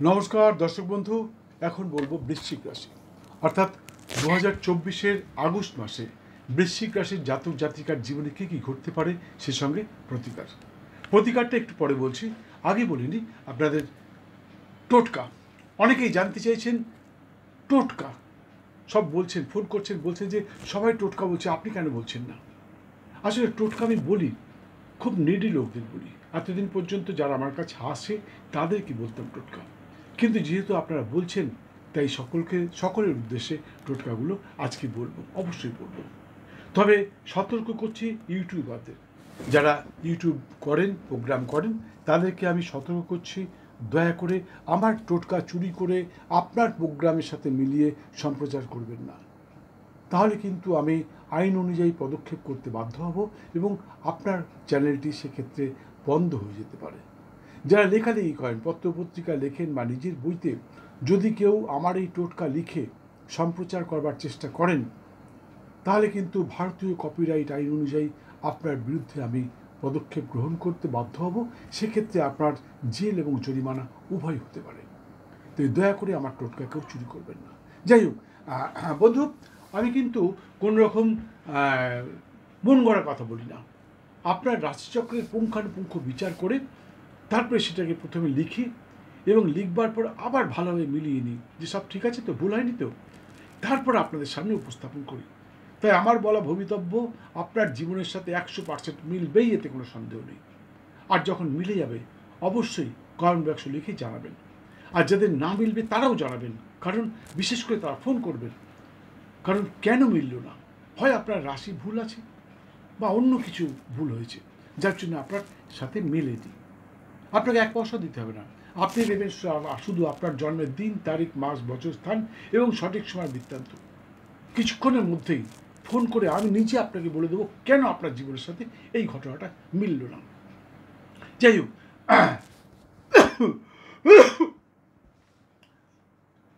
নমস্কার দর্শক বন্ধু, এখন বলবো বৃশ্চিক রাশি অর্থাৎ 2024-এর আগস্ট মাসে বৃশ্চিক রাশির জাতক জাতিকার জীবনে কী কী ঘটতে পারে সে সঙ্গে প্রতিকারটা একটু পরে বলছি। আগে বলিনি আপনাদের টোটকা, অনেকেই জানতে চাইছেন টোটকা, সব বলছেন, ফোন করছেন, বলছেন যে সবাই টোটকা বলছে, আপনি কেন বলছেন না? আসলে টোটকা আমি বলি খুব নিডি লোকদের বলি, এতদিন পর্যন্ত যারা আমার কাছে আসে তাদেরকে বলতাম টোটকা, কিন্তু যেহেতু আপনারা বলছেন তাই সকলের উদ্দেশ্যে টোটকাগুলো আজকে বলবো, অবশ্যই বলবো। তবে সতর্ক করছি ইউটিউবারদের, যারা ইউটিউব করেন, প্রোগ্রাম করেন, তাদেরকে আমি সতর্ক করছি, দয়া করে আমার টোটকা চুরি করে আপনার প্রোগ্রামের সাথে মিলিয়ে সম্প্রচার করবেন না। তাহলে কিন্তু আমি আইন অনুযায়ী পদক্ষেপ করতে বাধ্য হব এবং আপনার চ্যানেলটি সেক্ষেত্রে বন্ধ হয়ে যেতে পারে। যারা লেখালেখি করেন, পত্রপত্রিকা লেখেন বা নিজের বইতে যদি কেউ আমার এই টোটকা লিখে সম্প্রচার করবার চেষ্টা করেন, তাহলে কিন্তু ভারতীয় কপিরাইট আইন অনুযায়ী আপনার বিরুদ্ধে আমি পদক্ষেপ গ্রহণ করতে বাধ্য হব। সেক্ষেত্রে আপনার জেল এবং জরিমানা উভয় হতে পারে। তো দয়া করে আমার টোটকা কেউ চুরি করবেন না। যাই হোক বন্ধু, আমি কিন্তু কোনো রকম মন গড়া কথা বলি না। আপনার রাশিচক্রের পুঙ্খানুপুঙ্খ বিচার করে তারপরে সেটাকে প্রথমে লিখি এবং লিখবার পর আবার ভালোভাবে মিলিয়ে নিই যে সব ঠিক আছে তো, ভুল হয়নি তো, তারপর আপনাদের সামনে উপস্থাপন করি। তাই আমার বলা ভবিতব্য আপনার জীবনের সাথে 100% মিলবেই, এতে কোনো সন্দেহ নেই। আর যখন মিলে যাবে অবশ্যই কমেন্ট বক্সে লিখে জানাবেন, আর যাদের না মিলবে তারাও জানাবেন, কারণ বিশেষ করে তারা ফোন করবেন। কারণ কেন মিলল না, হয় আপনার রাশি ভুল আছে বা অন্য কিছু ভুল হয়েছে যার জন্য আপনার সাথে মেলেনি। আপনাকে 1 পয়সা দিতে হবে না, আপনি দেবেন শুধু আপনার জন্মের দিন, তারিখ, মাস, বছর, স্থান এবং সঠিক সময় বৃত্তান্ত। কিছুক্ষণের মধ্যেই ফোন করে আমি নিজে আপনাকে বলে দেবো কেন আপনার জীবনের সাথে এই ঘটনাটা মিলল না। যাই হোক,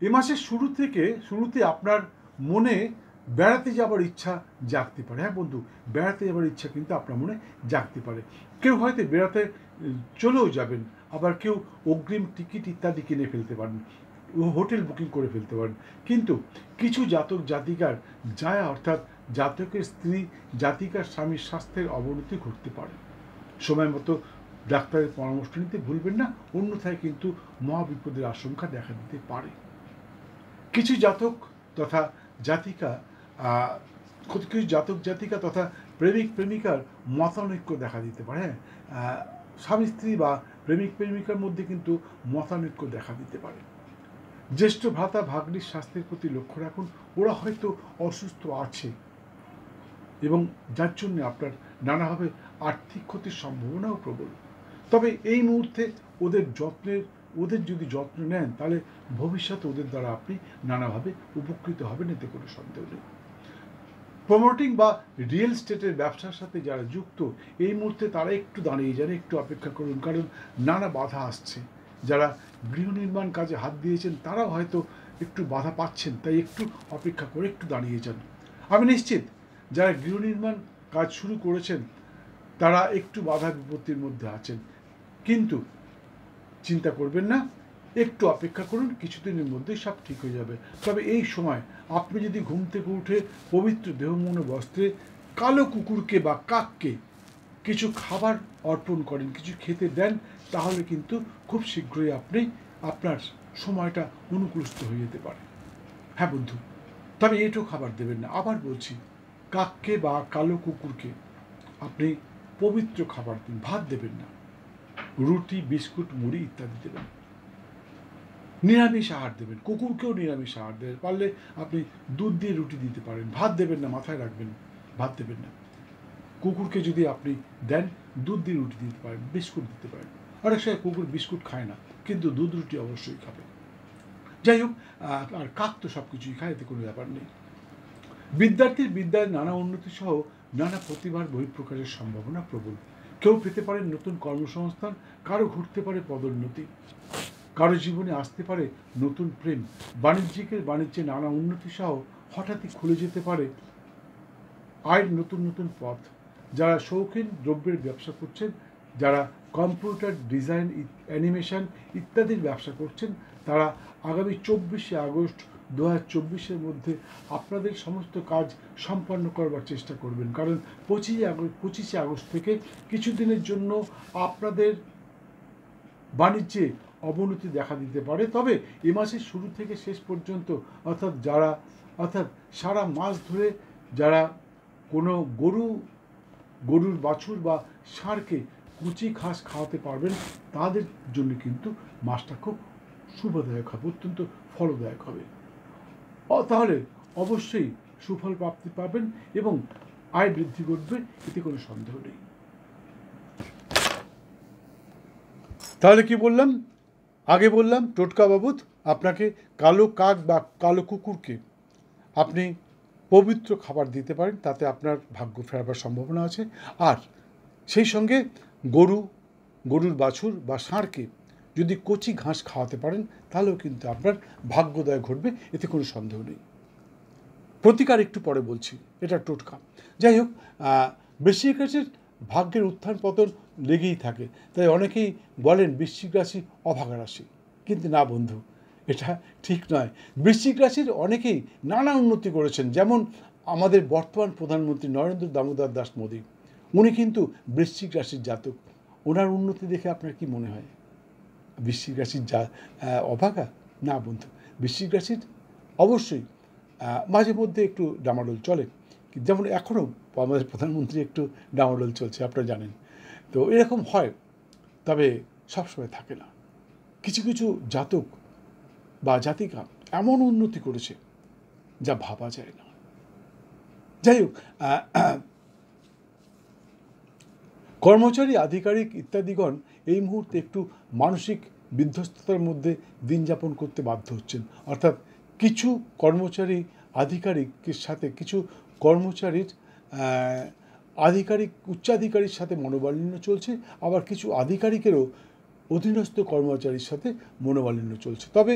এ মাসের শুরুতে আপনার মনে বেড়াতে যাবার ইচ্ছা জাগতে পারে। হ্যাঁ বন্ধু, বেড়াতে যাবার ইচ্ছা কিন্তু আপনার মনে জাগতে পারে। কেউ হয়তো বেড়াতে চলেও যাবেন, আবার কেউ অগ্রিম টিকিট ইত্যাদি কিনে ফেলতে পারেন, হোটেল বুকিং করে ফেলতে পারেন। কিন্তু কিছু জাতক জাতিকার যায়, অর্থাৎ জাতকের স্ত্রী জাতিকার স্বামীর স্বাস্থ্যের অবনতি ঘটতে পারে। সময় মতো ডাক্তারের পরামর্শ নিতে ভুলবেন না, অন্যথায় কিন্তু মহাবিপদের আশঙ্কা দেখা দিতে পারে। কিছু জাতক তথা জাতিকা তথা প্রেমিক প্রেমিকার মতানৈক্য দেখা দিতে পারে। স্বামী স্ত্রী বা প্রেমিক প্রেমিকার মধ্যে কিন্তু মতানৈক্য দেখা দিতে পারে। জ্যেষ্ঠ ভ্রাতা ভাগ্নির স্বাস্থ্যের প্রতি লক্ষ্য রাখুন, ওরা হয়তো অসুস্থ আছে এবং যার জন্য আপনার নানাভাবে আর্থিক ক্ষতির সম্ভাবনাও প্রবল। তবে এই মুহূর্তে ওদের যদি যত্ন নেন, তাহলে ভবিষ্যতে ওদের দ্বারা আপনি নানাভাবে উপকৃত হবেন, এতে কোনো সন্দেহ নেই। প্রমোটিং বা রিয়েল স্টেটের ব্যবসার সাথে যারা যুক্ত, এই মুহূর্তে তারা একটু দাঁড়িয়ে যান, একটু অপেক্ষা করুন, কারণ নানা বাধা আসছে। যারা গৃহ নির্মাণ কাজে হাত দিয়েছেন তারাও হয়তো একটু বাধা পাচ্ছেন, তাই একটু অপেক্ষা করে একটু দাঁড়িয়ে যান। আমি নিশ্চিত যারা গৃহ নির্মাণ কাজ শুরু করেছেন তারা একটু বাধা বিপত্তির মধ্যে আছেন, কিন্তু চিন্তা করবেন না, একটু অপেক্ষা করুন, কিছুদিনের মধ্যেই সব ঠিক হয়ে যাবে। তবে এই সময় আপনি যদি ঘুম থেকে উঠে পবিত্র দেহমন বস্ত্রে কালো কুকুরকে বা কাককে কিছু খাবার অর্পণ করেন, কিছু খেতে দেন, তাহলে কিন্তু খুব শীঘ্রই আপনার সময়টা অনুকূলস্থ হয়ে যেতে পারে। হ্যাঁ বন্ধু, তবে এটাও খাবার দেবেন না। আবার বলছি, কাককে বা কালো কুকুরকে আপনি পবিত্র খাবার দিন, ভাত দেবেন না। রুটি, বিস্কুট, মুড়ি ইত্যাদি দেবেন। নিরামিষ আহার দেবেন, কুকুরকেও নিরামিষ আহার দেবেন। পারলে আপনি দুধ দিয়ে রুটি দিতে পারেন, ভাত দেবেন না, মাথায় রাখবেন, ভাত দেবেন না। কুকুরকে যদি আপনি দেন, দুধ দিয়ে রুটি দিতে পারেন, বিস্কুট দিতে পারেন। অনেক সময় কুকুর বিস্কুট খায় না, কিন্তু দুধ রুটি অবশ্যই খাবে। যাই হোক, আর কাক তো সব কিছুই খায়, এতে কোনো ব্যাপার নেই। বিদ্যার্থীর বিদ্যায় নানা উন্নতি সহ নানা প্রতিভার বহিঃপ্রকাশের সম্ভাবনা প্রবল। কেউ পেতে পারেন নতুন কর্মসংস্থান, কারো ঘটতে পারে পদোন্নতি, কারো জীবনে আসতে পারে নতুন প্রেম। বাণিজ্যে নানা উন্নতি সহ হঠাৎই খুলে যেতে পারে আয়ের নতুন নতুন পথ। যারা শৌখিন দ্রব্যের ব্যবসা করছেন, যারা কম্পিউটার ডিজাইন, অ্যানিমেশন ইত্যাদির ব্যবসা করছেন, তারা আগামী 24শে আগস্ট 2024-এর মধ্যে আপনাদের সমস্ত কাজ সম্পন্ন করবার চেষ্টা করবেন। কারণ 25শে আগস্ট থেকে কিছুদিনের জন্য আপনাদের বাণিজ্যে অবনতি দেখা দিতে পারে। তবে এ মাসের শুরু থেকে শেষ পর্যন্ত অর্থাৎ সারা মাস ধরে যারা কোনো গরুর বাছুর বা ষাঁড়কে কুচি ঘাস খাওয়াতে পারবেন, তাদের জন্য কিন্তু মাসটা খুব শুভদায়ক হবে, অত্যন্ত ফলদায়ক হবে। তাহলে অবশ্যই সুফল প্রাপ্তি পাবেন এবং আয় বৃদ্ধি ঘটবে, এতে কোনো সন্দেহ নেই। তাহলে কি বললাম? আগে বললাম টোটকা বাবদ আপনাকে কালো কাক বা কালো কুকুরকে আপনি পবিত্র খাবার দিতে পারেন, তাতে আপনার ভাগ্য ফেরাবার সম্ভাবনা আছে। আর সেই সঙ্গে গরুর বাছুর বা ষাঁড়কে যদি কচি ঘাস খাওয়াতে পারেন, তাহলেও কিন্তু আপনার ভাগ্যোদয় ঘটবে, এতে কোনো সন্দেহ নেই। প্রতিকার একটু পরে বলছি, এটা টোটকা। যাই হোক, বৃশ্চিক রাশির ভাগ্যের উত্থান পতন লেগেই থাকে, তাই অনেকেই বলেন বৃশ্চিক রাশি অভাগা রাশি, কিন্তু না বন্ধু, এটা ঠিক নয়। বৃশ্চিক রাশির অনেকেই নানা উন্নতি করেছেন, যেমন আমাদের বর্তমান প্রধানমন্ত্রী নরেন্দ্র দামোদর দাস মোদী, উনি কিন্তু বৃশ্চিক রাশির জাতক। ওনার উন্নতি দেখে আপনার কি মনে হয় বৃশ্চিক রাশির অভাগা? না বন্ধু, বৃশ্চিক রাশির অবশ্যই মাঝে মধ্যে একটু ডামাডোল চলে, যেমন এখনও আমাদের প্রধানমন্ত্রী একটু ডামাডোল চলছে, আপনারা জানেন। তো এরকম হয়, তবে সবসময় থাকে না। কিছু কিছু জাতক বা জাতিকা এমন উন্নতি করেছে যা ভাবা যায় না। যাই হোক, কর্মচারী, আধিকারিক ইত্যাদিগণ এই মুহূর্তে একটু মানসিক বিধ্বস্ততার মধ্যে দিন যাপন করতে বাধ্য হচ্ছেন। অর্থাৎ কিছু কর্মচারী আধিকারিকের সাথে, কিছু কর্মচারীর উচ্চাধিকারীর সাথে মনোমালিন্য চলছে, আবার কিছু আধিকারিকেরও অধীনস্থ কর্মচারীর সাথে মনোমালিন্য চলছে। তবে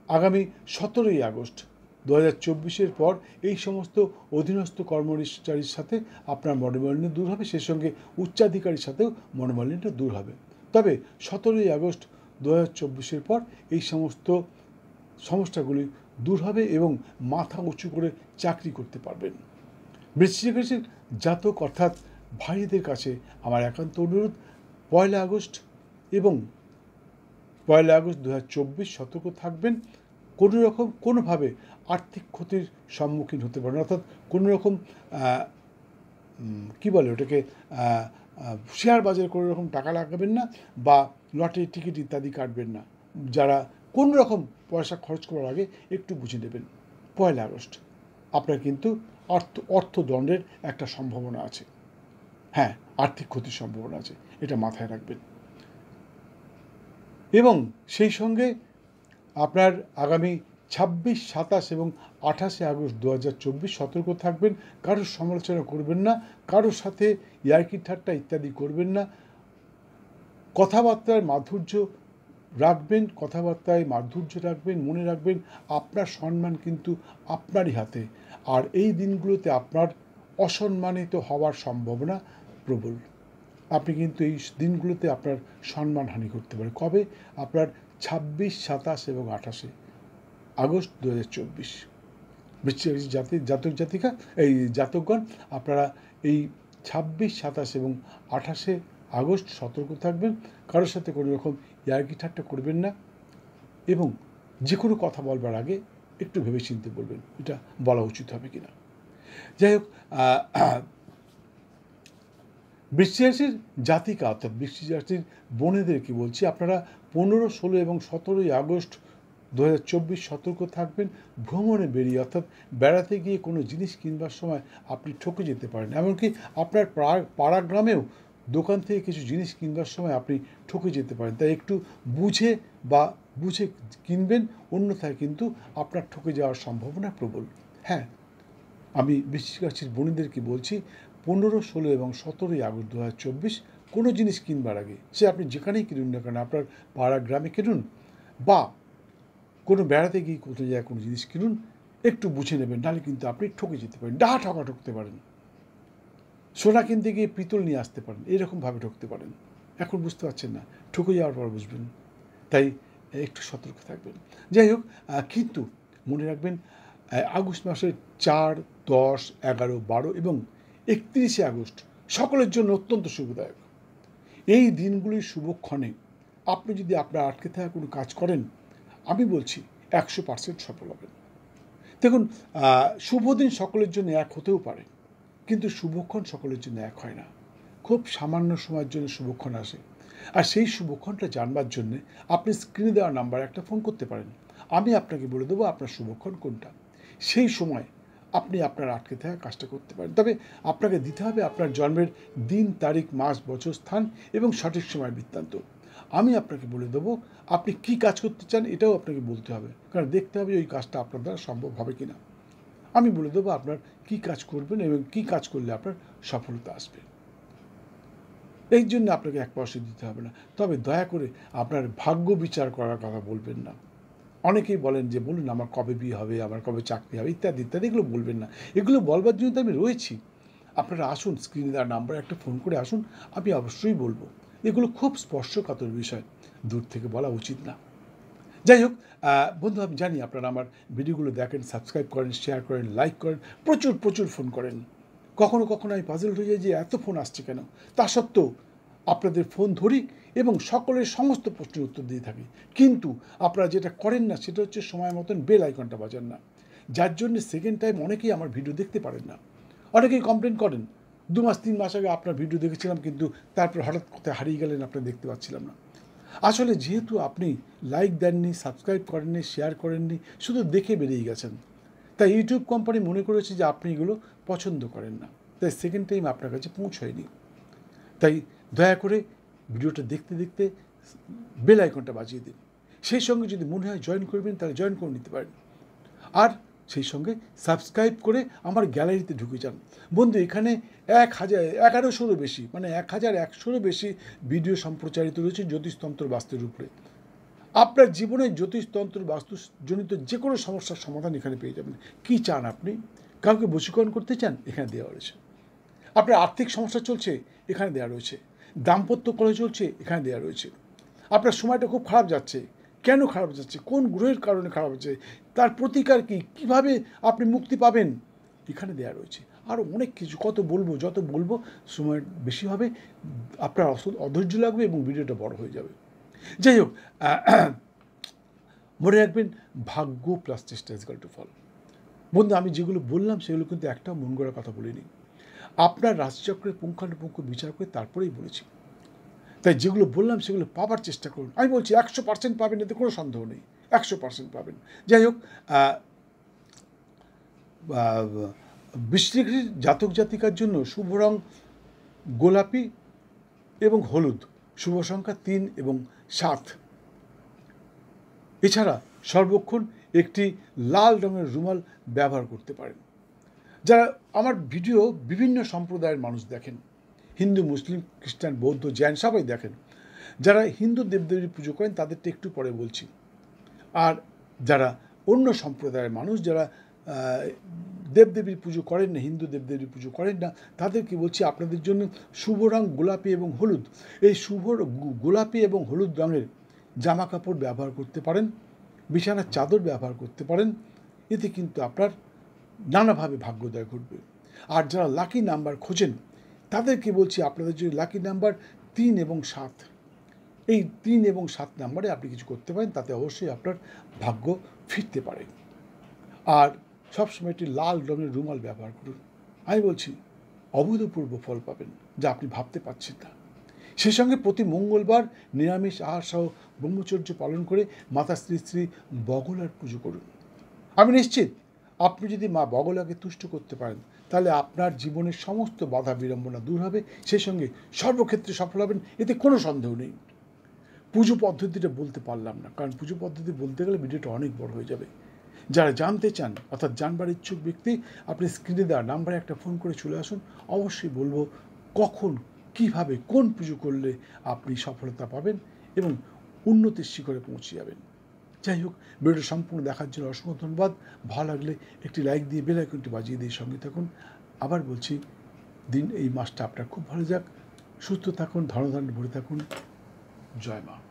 আগামী 17ই আগস্ট 2024-এর পর এই সমস্ত অধীনস্থ কর্মচারীর সাথে আপনার মনোমালিন্য দূর হবে, সেই সঙ্গে উচ্চাধিকারীর সাথেও মনোমালিন্য দূর হবে। তবে 17ই আগস্ট 2024-এর পর এই সমস্ত সমস্যাগুলি দূর হবে এবং মাথা উঁচু করে চাকরি করতে পারবেন। বৃশ্চিক রাশির জাতক অর্থাৎ ভাইদের কাছে আমার একান্ত অনুরোধ, 1 আগস্ট এবং 1 আগস্ট 2024 সতর্ক থাকবেন। কোনোভাবে আর্থিক ক্ষতির সম্মুখীন হতে পারেন, অর্থাৎ কোনো রকম কী বলে ওটাকে, শেয়ার বাজারে কোনো রকম টাকা লাগাবেন না, বা লটারি টিকিট ইত্যাদি কাটবেন না। যারা কোনো রকম পয়সা খরচ করার আগে একটু বুঝে নেবেন। 1 আগস্ট আপনার কিন্তু অর্থদণ্ডের একটা সম্ভাবনা আছে, হ্যাঁ, আর্থিক ক্ষতির সম্ভাবনা আছে, এটা মাথায় রাখবেন। এবং সেই সঙ্গে আপনার আগামী 26, 27 এবং 28 আগস্ট 2024 সতর্ক থাকবেন। কারোর সমালোচনা করবেন না, কারোর সাথে ইয়ার্কি ঠাট্টা ইত্যাদি করবেন না। কথাবার্তায় মাধুর্য রাখবেন, মনে রাখবেন আপনার সম্মান কিন্তু আপনারই হাতে। আর এই দিনগুলোতে আপনার অসম্মানিত হওয়ার সম্ভাবনা প্রবল। আপনি কিন্তু এই দিনগুলোতে আপনার সম্মানহানি করতে পারেন। কবে? আপনার 26, 27 এবং 28 আগস্ট 2024। বৃশ্চিক রাশির জাতকগণ, আপনারা এই 26, 27 এবং 28 আগস্ট সতর্ক থাকবেন। কারোর সাথে কোনো রকম ইয়ার্কি ঠাট্টা করবেন না, এবং যে কোনো কথা বলবার আগে একটু ভেবে চিন্তে বলবেন, এটা বলা উচিত হবে কিনা। যাই হোক, বৃশ্চিক রাশির জাতিকা অর্থাৎ বৃশ্চিক রাশির বোনেদেরকে বলছি, আপনারা 15, 16 এবং 17ই আগস্ট 2024 সতর্ক থাকবেন। ভ্রমণে বেরিয়ে, অর্থাৎ বেড়াতে গিয়ে কোনো জিনিস কিনবার সময় আপনি ঠকে যেতে পারেন। এমনকি আপনার পাড়া গ্রামেও দোকান থেকে কিছু জিনিস কিনবার সময় আপনি ঠকে যেতে পারেন। তাই একটু বুঝে কিনবেন, অন্যথায় কিন্তু আপনার ঠকে যাওয়ার সম্ভাবনা প্রবল। হ্যাঁ, আমি বৃশ্চিক রাশির বোনেদেরকে বলছি, 15, 16 এবং 17ই আগস্ট 2024 কোনো জিনিস কিনবার আগে, সে আপনি যেখানেই কিনুন না কেন, আপনার পাড়া গ্রামে কিনুন বা কোনো বেড়াতে গিয়ে কোথাও জায়গায় কোনো জিনিস কিনুন, একটু বুঝে নেবেন, নাহলে কিন্তু আপনি ঠকে যেতে পারেন, ঠকতে পারেন। সোনা কিনতে গিয়ে পিতল নিয়ে আসতে পারেন, এরকমভাবে ঠকতে পারেন। এখন বুঝতে পারছেন না, ঠকে যাওয়ার পর বুঝবেন। তাই একটু সতর্ক থাকবেন। যাই হোক, কিন্তু মনে রাখবেন আগস্ট মাসের 4, 10, 11, 12 এবং 31শে আগস্ট সকলের জন্য অত্যন্ত শুভদায়ক। এই দিনগুলির শুভক্ষণে আপনি যদি আপনার আটকে থাকা কোনো কাজ করেন, আমি বলছি 100% সফল হবেন। দেখুন, শুভ দিন সকলের জন্য এক হতেও পারে, কিন্তু শুভক্ষণ সকলের জন্য এক হয় না। খুব সামান্য সময়ের জন্য শুভক্ষণ আসে, আর সেই শুভক্ষণটা জানবার জন্যে আপনি স্ক্রিনে দেওয়া নাম্বারে একটা ফোন করতে পারেন। আমি আপনাকে বলে দেবো আপনার শুভক্ষণ কোনটা। সেই সময় আপনি আপনার আটকে থাকা কাজটা করতে পারেন। তবে আপনাকে দিতে হবে আপনার জন্মের দিন, তারিখ, মাস, বছর, স্থান এবং সঠিক সময় বৃত্তান্ত। আমি আপনাকে বলে দেবো আপনি কি কাজ করতে চান, এটাও আপনাকে বলতে হবে, কারণ দেখতে হবে ওই কাজটা আপনার দ্বারা সম্ভব হবে কিনা। আমি বলে দেবো আপনার কি কাজ করবেন এবং কি কাজ করলে আপনার সফলতা আসবে। এই জন্য আপনাকে 1 পয়সা দিতে হবে না। তবে দয়া করে আপনার ভাগ্য বিচার করার কথা বলবেন না। অনেকেই বলেন যে বলুন আমার কবে বিয়ে হবে, আমার কবে চাকরি হবে, ইত্যাদি ইত্যাদি, এগুলো বলবেন না। এগুলো বলবার জন্য তো আমি রয়েছি। আপনারা আসুন, স্ক্রিনে দেওয়ার নাম্বারে একটা ফোন করে আসুন, আমি অবশ্যই বলবো। এগুলো খুব স্পর্শকাতর বিষয়, দূর থেকে বলা উচিত না। যাই হোক বন্ধু, আমি জানি আপনারা আমার ভিডিওগুলো দেখেন, সাবস্ক্রাইব করেন, শেয়ার করেন, লাইক করেন, প্রচুর প্রচুর ফোন করেন। কখনো কখনো আমি পাজল হয়ে যাই যে এত ফোন আসছে কেন। তা সত্ত্বেও আপনাদের ফোন ধরি এবং সকলের সমস্ত প্রশ্নের উত্তর দিয়ে থাকি। কিন্তু আপনারা যেটা করেন না সেটা হচ্ছে সময় মতন বেল আইকনটা বাজান না, যার জন্য সেকেন্ড টাইম অনেকেই আমার ভিডিও দেখতে পারেন না। অনেকেই কমপ্লেন করেন 2 মাস 3 মাস আগে আপনার ভিডিও দেখেছিলাম, কিন্তু তারপর হঠাৎ কোথায় হারিয়ে গেলেন, আপনি দেখতে পাচ্ছিলাম না। আসলে যেহেতু আপনি লাইক দেননি, সাবস্ক্রাইব করেননি, শেয়ার করেননি, শুধু দেখে বেরিয়ে গেছেন, তাই ইউটিউব কোম্পানি মনে করেছে যে আপনি এগুলো পছন্দ করেন না, তাই সেকেন্ড টাইম আপনার কাছে পৌঁছয়নি। তাই দয়া করে ভিডিওটা দেখতে দেখতে বেল আইকনটা বাজিয়ে দিন। সেই সঙ্গে যদি মনে হয় জয়েন করবেন, তাহলে জয়েন করে নিতে পারেন। আর সেই সঙ্গে সাবস্ক্রাইব করে আমার গ্যালারিতে ঢুকে যান। বন্ধু, এখানে 1100-এরও বেশি, মানে 1100-এরও বেশি ভিডিও সম্প্রচারিত রয়েছে জ্যোতিষতন্ত্র বাস্তুর উপরে। আপনার জীবনে জ্যোতিষতন্ত্র বাস্তুজনিত যে কোনো সমস্যার সমাধান এখানে পেয়ে যাবেন। কী চান আপনি? কাউকে বশীকরণ করতে চান? এখানে দেওয়া রয়েছে। আপনার আর্থিক সমস্যা চলছে? এখানে দেওয়া রয়েছে। দাম্পত্য কলহ চলছে? এখানে দেওয়া রয়েছে। আপনার সময়টা খুব খারাপ যাচ্ছে, কেন খারাপ যাচ্ছে, কোন গ্রহের কারণে খারাপ হচ্ছে, তার প্রতিকার কী, কীভাবে আপনি মুক্তি পাবেন, এখানে দেওয়া রয়েছে। আরও অনেক কিছু, কত বলবো, যত বলবো সময় বেশি হবে, আপনার অধৈর্য লাগবে এবং ভিডিওটা বড় হয়ে যাবে। যাই হোক, মনে রাখবেন ভাগ্য প্লাস চেষ্টা ইজ ইকুয়াল টু ফল। বন্ধু, আমি যেগুলো বললাম সেগুলো কিন্তু একটাও মন গড়া কথা বলিনি। আপনার রাশিচক্রের পুঙ্খানুপুঙ্খ বিচার করে তারপরেই বলেছি। তাই যেগুলো বললাম সেগুলো পাবার চেষ্টা করুন। আমি বলছি 100% পাবেন, এতে কোনো সন্দেহ নেই, 100% পাবেন। যাই হোক, বৃশ্চিক জাতক জাতিকার জন্য শুভ রং গোলাপি এবং হলুদ, শুভ সংখ্যা 3 এবং 7। এছাড়া সর্বক্ষণ একটি লাল রঙের রুমাল ব্যবহার করতে পারেন। যারা আমার ভিডিও বিভিন্ন সম্প্রদায়ের মানুষ দেখেন, হিন্দু, মুসলিম, খ্রিস্টান, বৌদ্ধ, জৈন সবাই দেখেন। যারা হিন্দু দেবদেবীর পুজো করেন তাদেরটা একটু পরে বলছি। আর যারা অন্য সম্প্রদায়ের মানুষ, যারা দেবদেবীর পুজো করেন না, হিন্দু দেবদেবীর পুজো করেন না, তাদেরকে বলছি আপনাদের জন্য শুভ রং গোলাপি এবং হলুদ। এই শুভ গোলাপি এবং হলুদ রঙের জামা কাপড় ব্যবহার করতে পারেন, বিছানার চাদর ব্যবহার করতে পারেন। এতে কিন্তু আপনার নানাভাবে ভাগ্যোদয় ঘটবে। আর যারা লাকি নাম্বার খোঁজেন তাদেরকে বলছি আপনাদের জন্য লাকি নাম্বার 3 এবং 7। এই 3 এবং 7 নাম্বারে আপনি কিছু করতে পারেন, তাতে অবশ্যই আপনার ভাগ্য ফিরতে পারে। আর সবসময় একটি লাল রঙের রুমাল ব্যবহার করুন। আমি বলছি অভূতপূর্ব ফল পাবেন, যা আপনি ভাবতে পারছেন না। সেই সঙ্গে প্রতি মঙ্গলবার নিরামিষ আহার সহ ব্রহ্মচর্য পালন করে মাতা শ্রী শ্রী বগলার পুজো করুন। আমি নিশ্চিত আপনি যদি মা বগলাকে তুষ্ট করতে পারেন, তাহলে আপনার জীবনের সমস্ত বাধা বিড়ম্বনা দূর হবে, সেই সঙ্গে সর্বক্ষেত্রে সফল হবেন, এতে কোনো সন্দেহ নেই। পুজো পদ্ধতিটা বলতে পারলাম না, কারণ পুজো পদ্ধতি বলতে গেলে ভিডিওটা অনেক বড় হয়ে যাবে। যারা জানতে চান, অর্থাৎ জানবার ইচ্ছুক ব্যক্তি, আপনি স্ক্রিনে দেওয়া নাম্বারে একটা ফোন করে চলে আসুন। অবশ্যই বলবো কখন, কিভাবে, কোন পুজো করলে আপনি সফলতা পাবেন এবং উন্নতির শিখরে পৌঁছে যাবেন। যাই হোক, ভিডিওটা সম্পূর্ণ দেখার জন্য অসংখ্য ধন্যবাদ। ভালো লাগলে একটি লাইক দিয়ে বেল আইকনটি বাজিয়ে দিয়ে সঙ্গে থাকুন। আবার বলছি, এই মাসটা আপনার খুব ভালো যাক। সুস্থ থাকুন, ধনধান্য ভরে থাকুন। জয় মা।